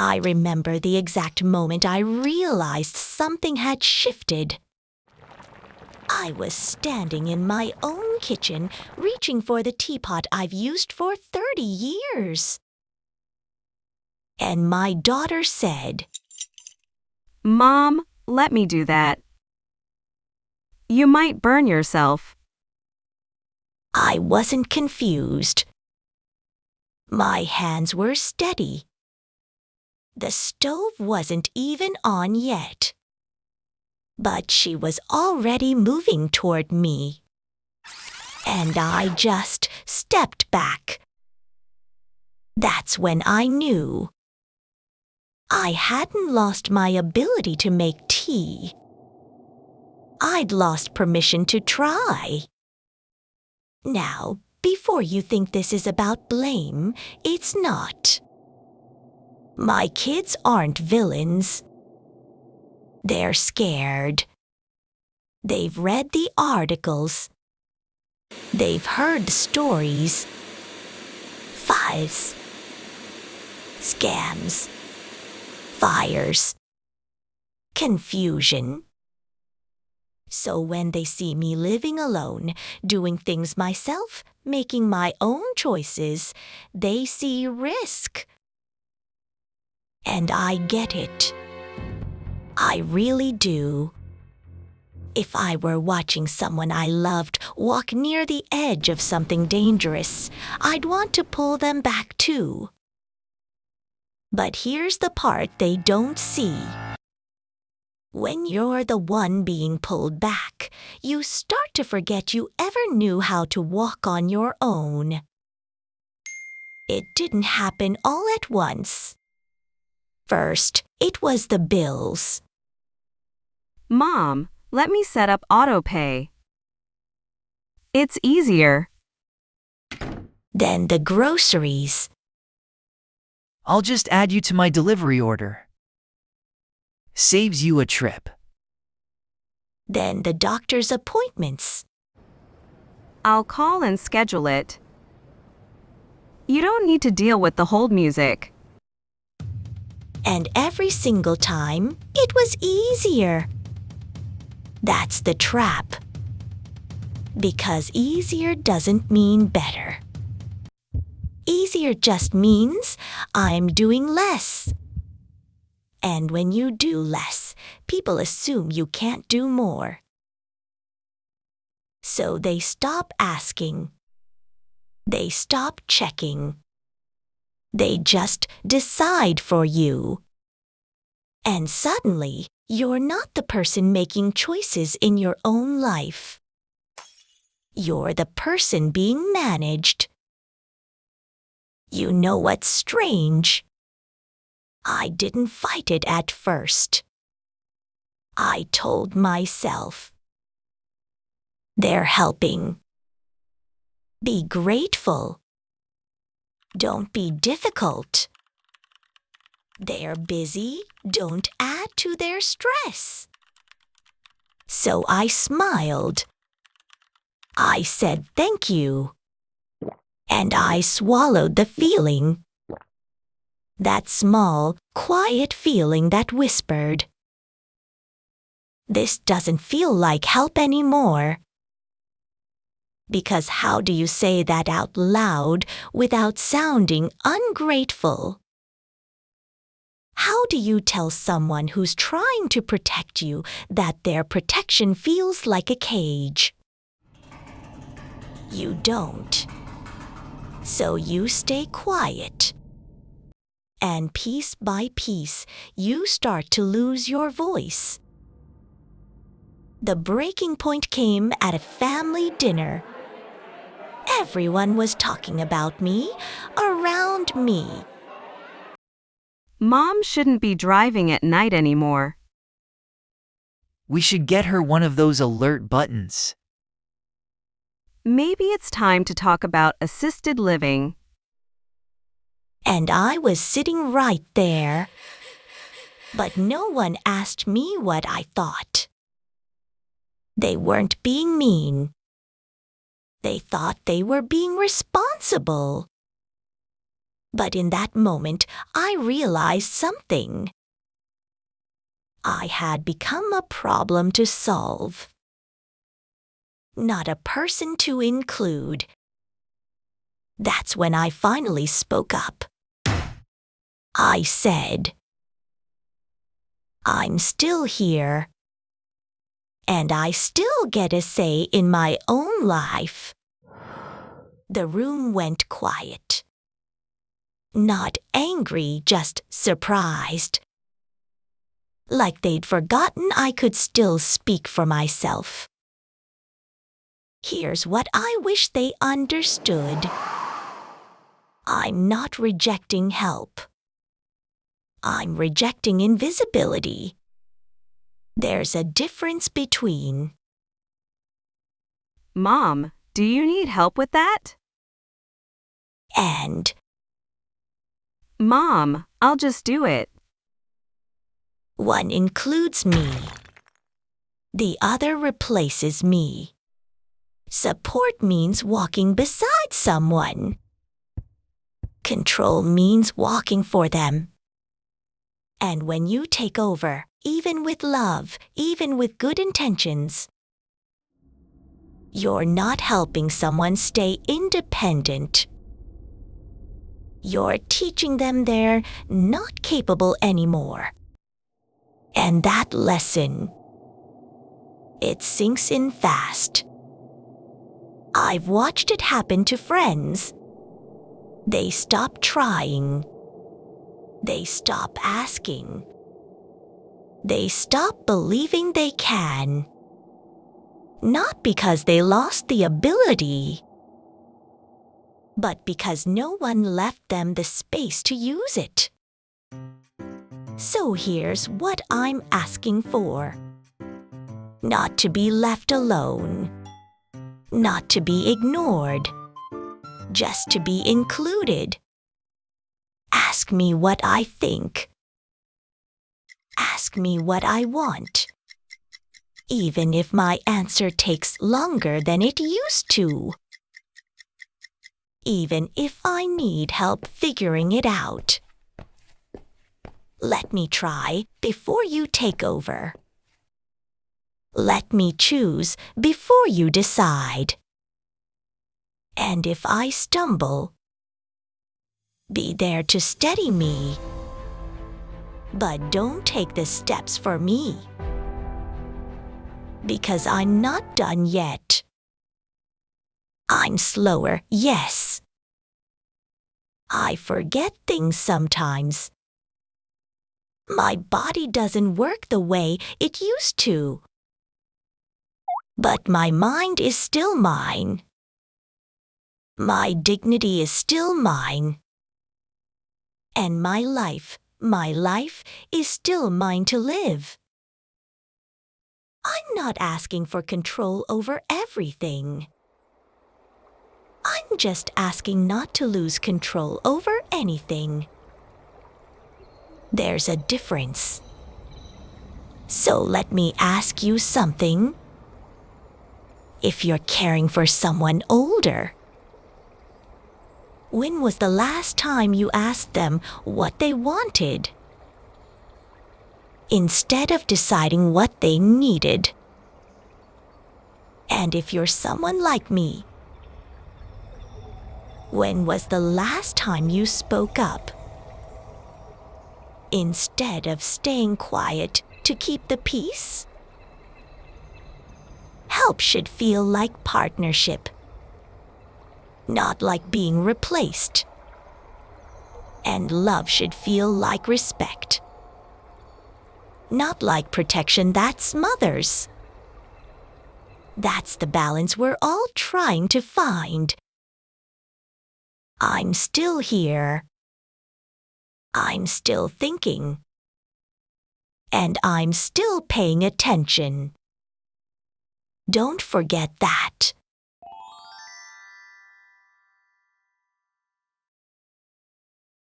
I remember the exact moment I realized something had shifted. I was standing in my own kitchen, reaching for the teapot I've used for 30 years. And my daughter said, "Mom, let me do that. You might burn yourself." I wasn't confused. My hands were steady. The stove wasn't even on yet. But she was already moving toward me. And I just stepped back. That's when I knew. I hadn't lost my ability to make tea. I'd lost permission to try. Now, before you think this is about blame, it's not. My kids aren't villains. They're scared. They've read the articles. They've heard the stories. Fires. Scams. Fires. Confusion. So when they see me living alone, doing things myself, making my own choices, they see risk. And I get it. I really do. If I were watching someone I loved walk near the edge of something dangerous, I'd want to pull them back too. But here's the part they don't see. When you're the one being pulled back, you start to forget you ever knew how to walk on your own. It didn't happen all at once. First, it was the bills. "Mom, let me set up autopay. It's easier." Then the groceries. I'll just add you to my delivery order. Saves you a trip. Then the doctor's appointments. "I'll call and schedule it. You don't need to deal with the hold music." And every single time, it was easier. That's the trap. Because easier doesn't mean better. Easier just means I'm doing less. And when you do less, people assume you can't do more. So they stop asking. They stop checking. They just decide for you. And suddenly, you're not the person making choices in your own life. You're the person being managed. You know what's strange? I didn't fight it at first. I told myself, they're helping. Be grateful. Don't be difficult. They're busy. Don't add to their stress. So I smiled. I said thank you. And I swallowed the feeling. That small, quiet feeling that whispered, "This doesn't feel like help anymore." Because how do you say that out loud without sounding ungrateful? How do you tell someone who's trying to protect you that their protection feels like a cage? You don't. So you stay quiet. And piece by piece, you start to lose your voice. The breaking point came at a family dinner. Everyone was talking about me, around me. "Mom shouldn't be driving at night anymore." We should get her one of those alert buttons. "Maybe it's time to talk about assisted living." And I was sitting right there. But no one asked me what I thought. They weren't being mean. They thought they were being responsible. But in that moment, I realized something. I had become a problem to solve, not a person to include. That's when I finally spoke up. I said, I'm still here, and I still get a say in my own life. The room went quiet. Not angry, just surprised. Like they'd forgotten I could still speak for myself. Here's what I wish they understood. I'm not rejecting help. I'm rejecting invisibility. There's a difference between. Mom, do you need help with that? And Mom, I'll just do it. one includes me. The other replaces me. Support means walking beside someone. Control means walking for them. And when you take over, even with love, even with good intentions, you're not helping someone stay independent. You're teaching them they're not capable anymore. And that lesson, it sinks in fast. I've watched it happen to friends. They stop trying. They stop asking. They stop believing they can. Not because they lost the ability, but because no one left them the space to use it. So here's what I'm asking for. Not to be left alone. Not to be ignored. Just to be included. Ask me what I think. Ask me what I want. Even if my answer takes longer than it used to. Even if I need help figuring it out. Let me try before you take over. Let me choose before you decide. And if I stumble, be there to steady me. But don't take the steps for me. Because I'm not done yet. I'm slower, yes. I forget things sometimes. My body doesn't work the way it used to. But my mind is still mine. My dignity is still mine. And my life is still mine to live. I'm not asking for control over everything. I'm just asking not to lose control over anything. There's a difference. So let me ask you something. If you're caring for someone older, when was the last time you asked them what they wanted? Instead of deciding what they needed. And if you're someone like me, when was the last time you spoke up? Instead of staying quiet to keep the peace? Help should feel like partnership, not like being replaced. And love should feel like respect, not like protection that smothers. That's the balance we're all trying to find. I'm still here. I'm still thinking. And I'm still paying attention. Don't forget that.